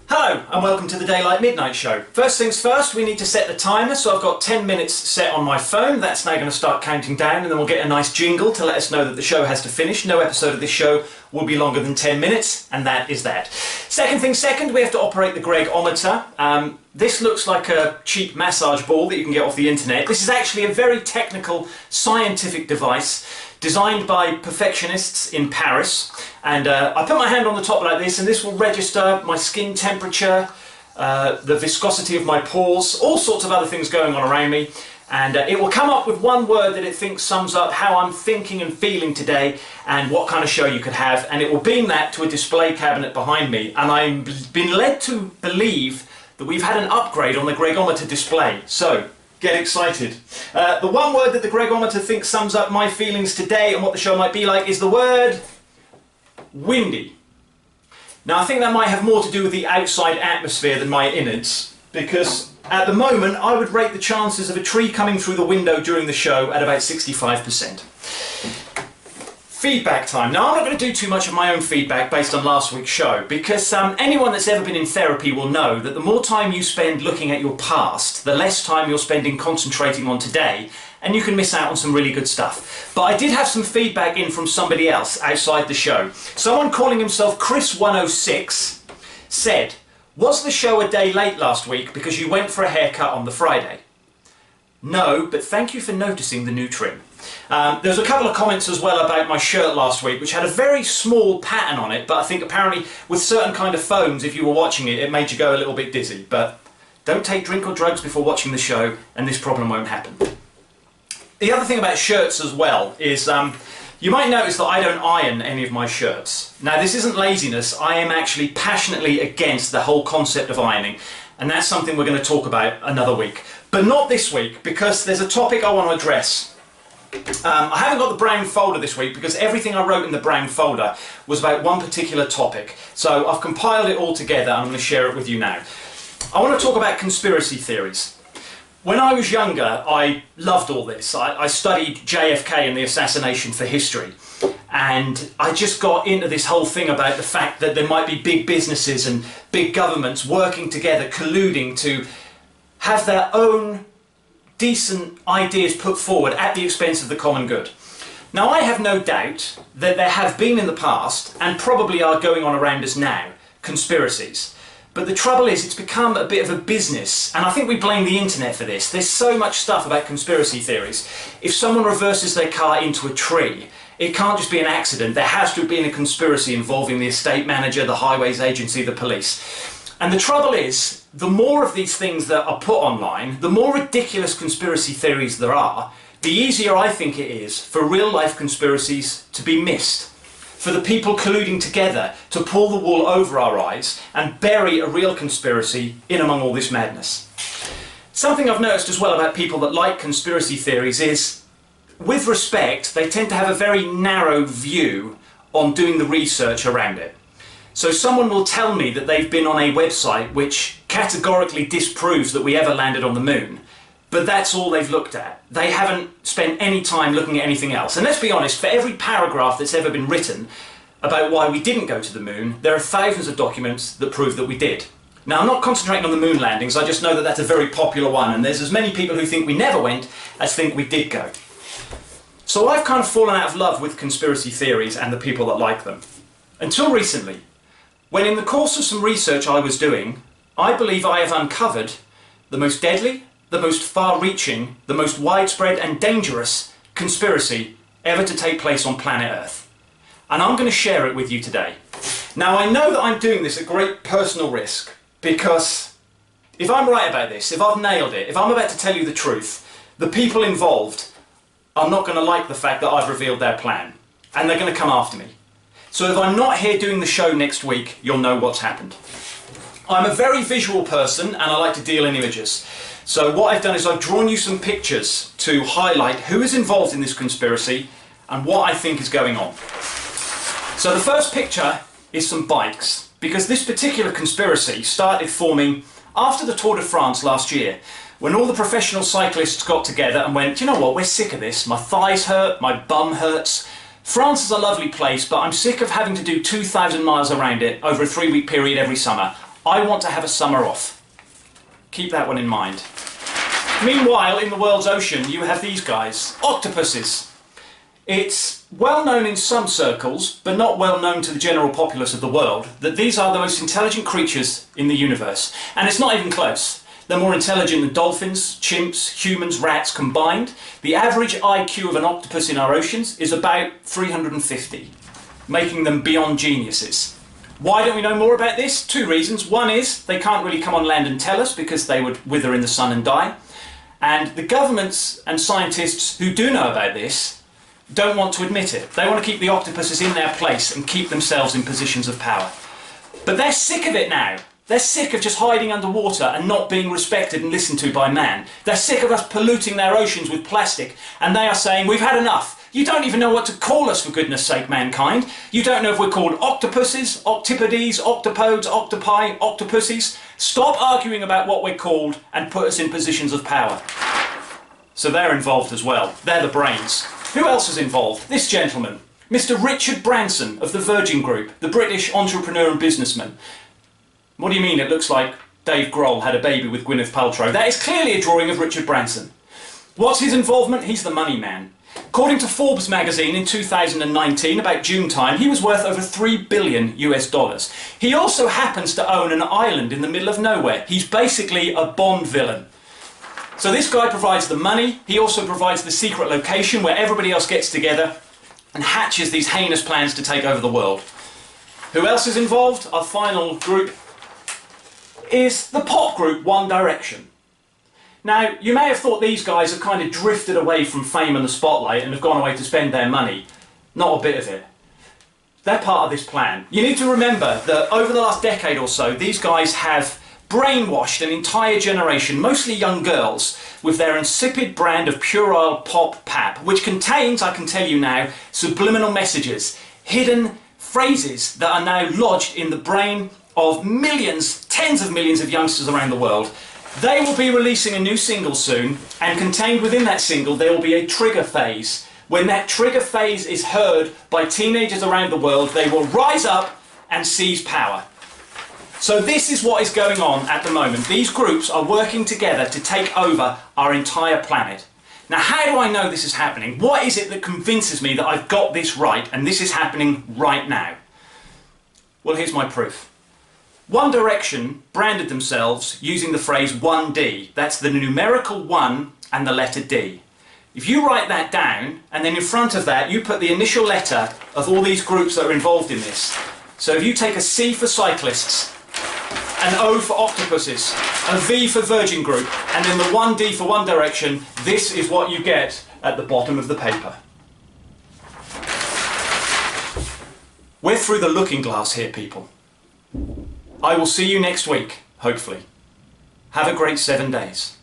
Hello and welcome to the Daylight Midnight Show. First things first, we need to set the timer, so I've got 10 minutes set on my phone. That's now going to start counting down, and then we'll get a nice jingle to let us know that the show has to finish. No episode of this show will be longer than 10 minutes, and that is that. Second thing second, we have to operate the Gregometer. This looks like a cheap massage ball that you can get off the internet. This is actually a very technical, scientific device designed by perfectionists in Paris, and I put my hand on the top like this, and this will register my skin temperature, the viscosity of my pores, all sorts of other things going on around me, and it will come up with one word that it thinks sums up how I'm thinking and feeling today and what kind of show you could have, and it will beam that to a display cabinet behind me. And I've been led to believe that we've had an upgrade on the Gregometer display, so get excited. The one word that the Gregometer thinks sums up my feelings today and what the show might be like is the word windy. Now I think that might have more to do with the outside atmosphere than my innards, because at the moment I would rate the chances of a tree coming through the window during the show at about 65%. Feedback time. Now I'm not going to do too much of my own feedback based on last week's show, because anyone that's ever been in therapy will know that the more time you spend looking at your past, the less time you're spending concentrating on today, and you can miss out on some really good stuff. But I did have some feedback in from somebody else outside the show. Someone calling himself Chris106 said, "Was the show a day late last week because you went for a haircut on the Friday?" No, but thank you for noticing the new trim. There's a couple of comments as well about my shirt last week, which had a very small pattern on it, but I think apparently with certain kind of phones, if you were watching it, it made you go a little bit dizzy. But don't take drink or drugs before watching the show, and this problem won't happen. The other thing about shirts as well is you might notice that I don't iron any of my shirts. Now this isn't laziness, I am actually passionately against the whole concept of ironing, and that's something we're going to talk about another week. But not this week, because there's a topic I want to address. I haven't got the brown folder this week because everything I wrote in the brown folder was about one particular topic. So I've compiled it all together and I'm going to share it with you now. I want to talk about conspiracy theories. When I was younger, I loved all this. I studied JFK and the assassination for history. And I just got into this whole thing about the fact that there might be big businesses and big governments working together, colluding to have their own decent ideas put forward at the expense of the common good. Now I have no doubt that there have been in the past, and probably are going on around us now, conspiracies. But the trouble is it's become a bit of a business, and I think we blame the internet for this. There's so much stuff about conspiracy theories. If someone reverses their car into a tree, it can't just be an accident. There has to have been a conspiracy involving the estate manager, the highways agency, the police. And the trouble is, the more of these things that are put online, the more ridiculous conspiracy theories there are, the easier I think it is for real life conspiracies to be missed. For the people colluding together to pull the wool over our eyes and bury a real conspiracy in among all this madness. Something I've noticed as well about people that like conspiracy theories is, with respect, they tend to have a very narrow view on doing the research around it. So someone will tell me that they've been on a website which categorically disproves that we ever landed on the moon, but that's all they've looked at. They haven't spent any time looking at anything else. And let's be honest, for every paragraph that's ever been written about why we didn't go to the moon, there are thousands of documents that prove that we did. Now I'm not concentrating on the moon landings, I just know that that's a very popular one, and there's as many people who think we never went as think we did go. So I've kind of fallen out of love with conspiracy theories and the people that like them. Until recently, when in the course of some research I was doing, I believe I have uncovered the most deadly, the most far-reaching, the most widespread and dangerous conspiracy ever to take place on planet Earth. And I'm going to share it with you today. Now I know that I'm doing this at great personal risk, because if I'm right about this, if I've nailed it, if I'm about to tell you the truth, the people involved are not going to like the fact that I've revealed their plan, and they're going to come after me. So if I'm not here doing the show next week, you'll know what's happened. I'm a very visual person and I like to deal in images. So what I've done is I've drawn you some pictures to highlight who is involved in this conspiracy and what I think is going on. So the first picture is some bikes, because this particular conspiracy started forming after the Tour de France last year, when all the professional cyclists got together and went, "Do you know what, we're sick of this, my thighs hurt, my bum hurts. France is a lovely place, but I'm sick of having to do 2,000 miles around it over a 3-week period every summer. I want to have a summer off. Keep that one in mind. Meanwhile, in the world's ocean, you have these guys, octopuses. It's well known in some circles, but not well known to the general populace of the world, that these are the most intelligent creatures in the universe. And it's not even close. They're more intelligent than dolphins, chimps, humans, rats combined. The average IQ of an octopus in our oceans is about 350, making them beyond geniuses. Why don't we know more about this? Two reasons. One is they can't really come on land and tell us because they would wither in the sun and die. And the governments and scientists who do know about this don't want to admit it. They want to keep the octopuses in their place and keep themselves in positions of power. But they're sick of it now. They're sick of just hiding underwater and not being respected and listened to by man. They're sick of us polluting their oceans with plastic, and they are saying, we've had enough. You don't even know what to call us, for goodness sake, mankind. You don't know if we're called octopuses, octopodes, octopodes, octopi, octopuses. Stop arguing about what we're called and put us in positions of power. So they're involved as well. They're the brains. Who else is involved? This gentleman, Mr. Richard Branson of the Virgin Group, the British entrepreneur and businessman. What do you mean it looks like Dave Grohl had a baby with Gwyneth Paltrow? That is clearly a drawing of Richard Branson. What's his involvement? He's the money man. According to Forbes magazine in 2019, about June time, he was worth over $3 billion US. He also happens to own an island in the middle of nowhere. He's basically a Bond villain. So this guy provides the money. He also provides the secret location where everybody else gets together and hatches these heinous plans to take over the world. Who else is involved? Our final group is the pop group One Direction. Now, you may have thought these guys have kind of drifted away from fame and the spotlight and have gone away to spend their money. Not a bit of it. They're part of this plan. You need to remember that over the last decade or so, these guys have brainwashed an entire generation, mostly young girls, with their insipid brand of puerile pop pap, which contains, I can tell you now, subliminal messages, hidden phrases that are now lodged in the brain of millions, tens of millions of youngsters around the world. They will be releasing a new single soon, and contained within that single there will be a trigger phase. When that trigger phase is heard by teenagers around the world, they will rise up and seize power. So this is what is going on at the moment. These groups are working together to take over our entire planet. Now, how do I know this is happening? What is it that convinces me that I've got this right and this is happening right now? Well, here's my proof. One Direction branded themselves using the phrase 1D. That's the numerical 1 and the letter D. If you write that down, and then in front of that you put the initial letter of all these groups that are involved in this. So if you take a C for cyclists, an O for octopuses, a V for Virgin Group, and then the 1D for One Direction, this is what you get at the bottom of the paper. We're through the looking glass here, people. I will see you next week, hopefully. Have a great 7 days.